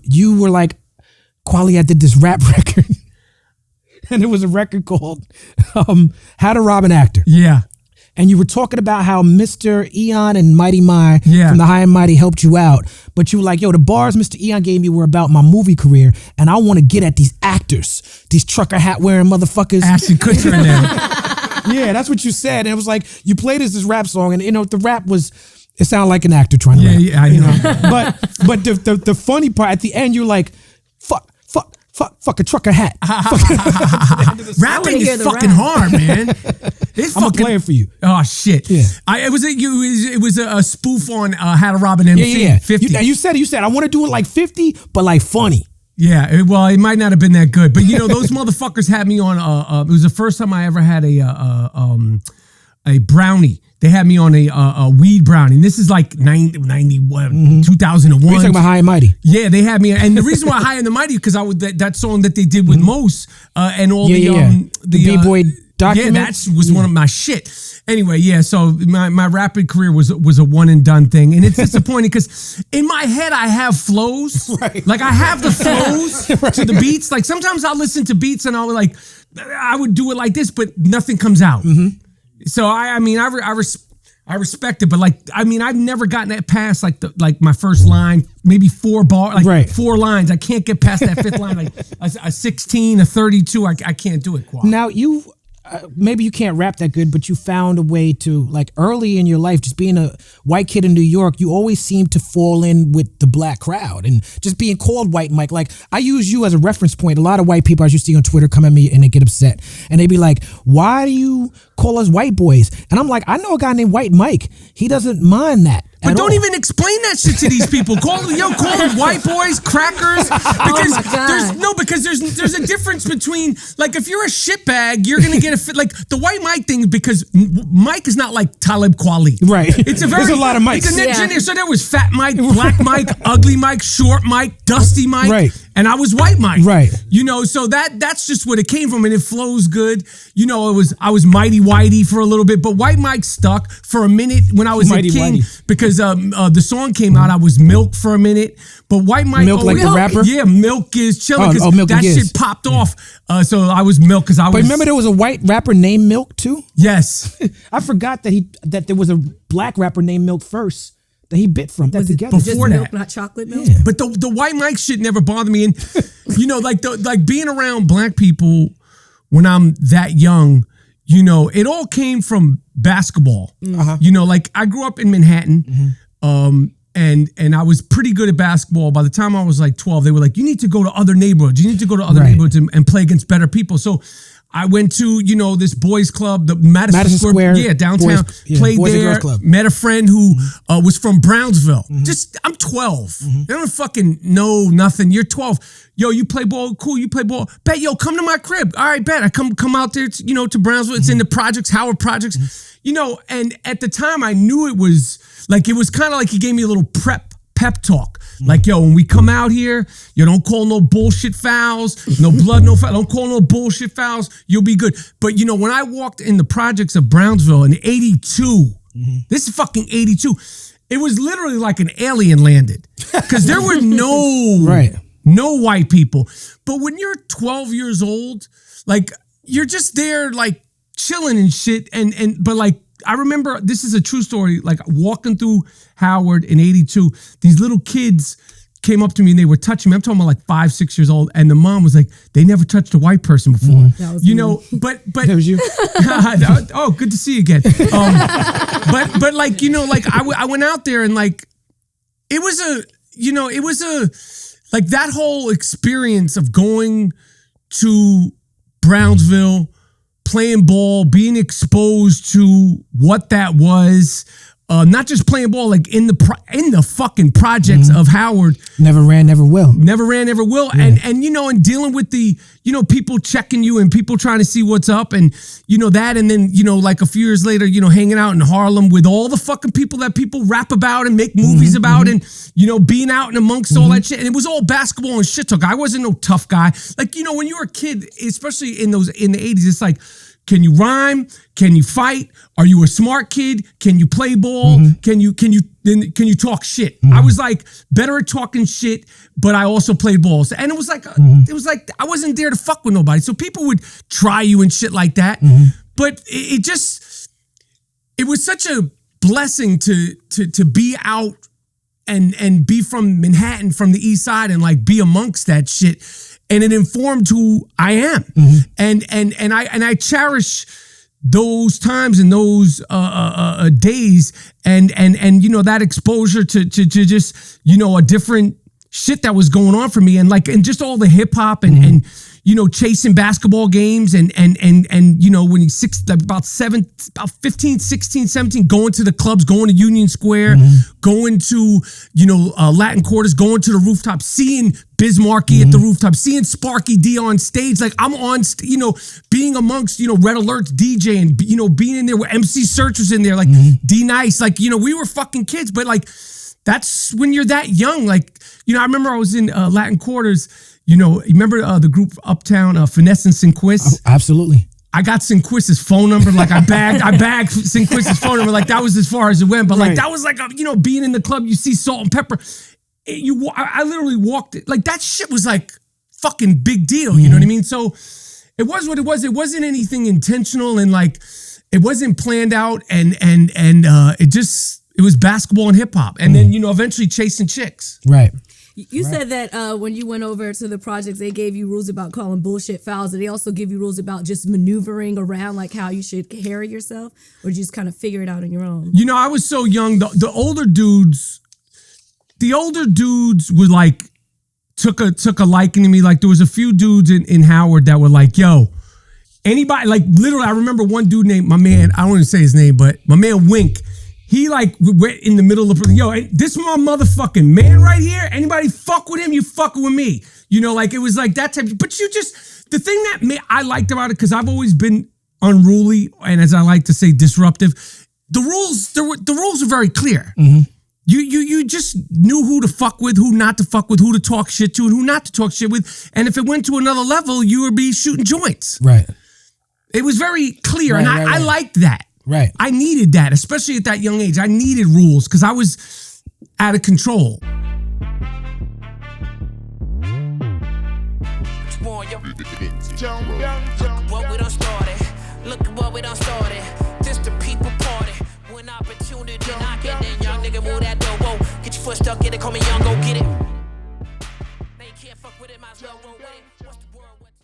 you were like, Kweli, I did this rap record. And it was a record called How to Rob an Actor. Yeah. And you were talking about how Mr. Eon and Mighty My from the High and Mighty helped you out. But you were like, yo, the bars Mr. Eon gave me were about my movie career. And I want to get at these actors, these trucker hat wearing motherfuckers. Ashton Kutcher in there. Yeah, that's what you said. And it was like, you played this rap song. And, you know, the rap was, it sounded like an actor trying to rap. Yeah, I know. But the funny part, at the end, you're like, fuck a trucker hat. Rapping is fucking hard, man. I'm gonna play it for you. Oh shit! Yeah, it was a spoof on How to Rob an MC. Yeah. 50. You said I want to do it like 50, but like funny. Yeah, it might not have been that good, but you know those motherfuckers had me on. It was the first time I ever had a brownie. They had me on a weed brownie. And this is like 91, 2001. You're talking about High and Mighty. Yeah, they had me. And the reason why High and the Mighty, because that song that they did with Mos and all the B-Boy document. Yeah, that was one of my shit. Anyway, yeah, so my rapping career was a one and done thing. And it's disappointing because in my head I have flows. Right. Like I have the flows to the beats. Like sometimes I'll listen to beats and I would do it like this, but nothing comes out. Mm-hmm. So I respect it, but I've never gotten that past like my first line, maybe 4 lines. I can't get past that fifth line, like a 16, a 32. I can't do it. Quite. Now you. Maybe you can't rap that good, but you found a way to, like early in your life, just being a white kid in New York, you always seem to fall in with the black crowd and just being called White Mike. Like I use you as a reference point. A lot of white people, as you see on Twitter, come at me and they get upset and they be like, why do you call us white boys? And I'm like, I know a guy named White Mike. He doesn't mind that. But don't even explain that shit to these people. Call them white boys, crackers. Because there's a difference between, like, if you're a shitbag, you're gonna get like the White Mike thing, because Mike is not like Talib Kweli. Right. There's a lot of Mikes. It's a next generation. So there was Fat Mike, Black Mike, Ugly Mike, Short Mike, Dusty Mike. Right. And I was White Mike. Right. You know, so that's just what it came from, and it flows good. You know, I was Mighty Whitey for a little bit, but White Mike stuck for a minute when I was Mighty a king Whitey. because the song came out. I was Milk for a minute, but White Mike, Milk like the rapper. Yeah, Milk is chilling because Milk that is. shit popped off. So I was Milk because I was. But remember, there was a white rapper named Milk too. Yes, I forgot that there was a black rapper named Milk first. That he bit from that together. Before milk, that, not chocolate milk. Yeah. But the White Mike shit never bothered me, and you know, like being around black people when I'm that young, you know, it all came from basketball. Uh-huh. You know, like I grew up in Manhattan, and I was pretty good at basketball. By the time I was like 12, they were like, "You need to go to other neighborhoods. You need to go to other neighborhoods and play against better people." So I went to, you know, this boys club, the Madison Square, downtown. Played boys there. Met a friend who was from Brownsville. Mm-hmm. I'm 12. Mm-hmm. They don't fucking know nothing. You're 12. Yo, you play ball? Cool. You play ball? Bet. Yo, come to my crib. All right, bet. I come out there, to Brownsville. It's in the projects, Howard projects. Mm-hmm. You know, and at the time I knew it was kind of like he gave me a little pep talk. Like, yo, when we come out here, you don't call no bullshit fouls, no blood, no foul. Don't call no bullshit fouls. You'll be good. But, you know, when I walked in the projects of Brownsville in 82, this is fucking 82, it was literally like an alien landed. Because there were no white people. But when you're 12 years old, like, you're just there, like, chilling and shit. But, like, I remember, this is a true story, like walking through Howard in 82, these little kids came up to me and they were touching me. I'm talking about like 5, 6 years old. And the mom was like, they never touched a white person before. You know, but that was you. Oh, good to see you again. But like, you know, like I went out there and like, it was like that whole experience of going to Brownsville, playing ball, being exposed to what that was, not just playing ball, like in the fucking projects of Howard. Never ran, never will. Never ran, never will. Yeah. And you know, and dealing with the, you know, people checking you and people trying to see what's up and, you know, that. And then, you know, like a few years later, you know, hanging out in Harlem with all the fucking people that people rap about and make movies about and, you know, being out and amongst all that shit. And it was all basketball and shit talk. I wasn't no tough guy. Like, you know, when you were a kid, especially in the 80s, it's like, Can you rhyme? Can you fight? Are you a smart kid? Can you play ball? Can you talk shit? I was like better at talking shit, but I also played balls. And it was like I wasn't there to fuck with nobody. So people would try you and shit like that. But it was such a blessing to be out and be from Manhattan, from the East Side, and like be amongst that shit. And it informed who I am. And I cherish those times and those days and that exposure to just a different shit that was going on for me, and just all the hip hop and chasing basketball games and when he's about 15, 16, 17, going to the clubs, going to Union Square, going to Latin Quarters, going to the rooftop, seeing Biz Markie at the rooftop, seeing Sparky D on stage. Like I'm on, being amongst Red Alert's DJ and being in there where MC Search was in there, like D Nice, like we were fucking kids, but like that's when you're that young. Like I remember I was in Latin Quarters. Remember the group Uptown, Finesse and Sinquist? Oh, absolutely. I got Sinquist's phone number. Like I bagged Sinquist's phone number. Like that was as far as it went. But like that was like being in the club, you see Salt and Pepper. I literally walked it. Like that shit was like fucking big deal. You know what I mean? So it was what it was. It wasn't anything intentional, and like it wasn't planned out. And it was basketball and hip hop, and then eventually chasing chicks. Right. You said that when you went over to the projects, they gave you rules about calling bullshit fouls. Did they also give you rules about just maneuvering around, like how you should carry yourself, or did you just kind of figure it out on your own? I was so young. The older dudes were like took a liking to me. Like there was a few dudes in Howard that were like, yo, anybody, like literally, I remember one dude named my man. I don't want to say his name, but my man Wink. He like went in the middle of this is my motherfucking man right here. Anybody fuck with him, you fucking with me. Like it was like that type. But the thing that I liked about it, because I've always been unruly and, as I like to say, disruptive. The rules are very clear. You just knew who to fuck with, who not to fuck with, who to talk shit to, and who not to talk shit with. And if it went to another level, you would be shooting joints. Right. It was very clear, and I liked that. Right. I needed that, especially at that young age. I needed rules because I was out of control. What we don't start.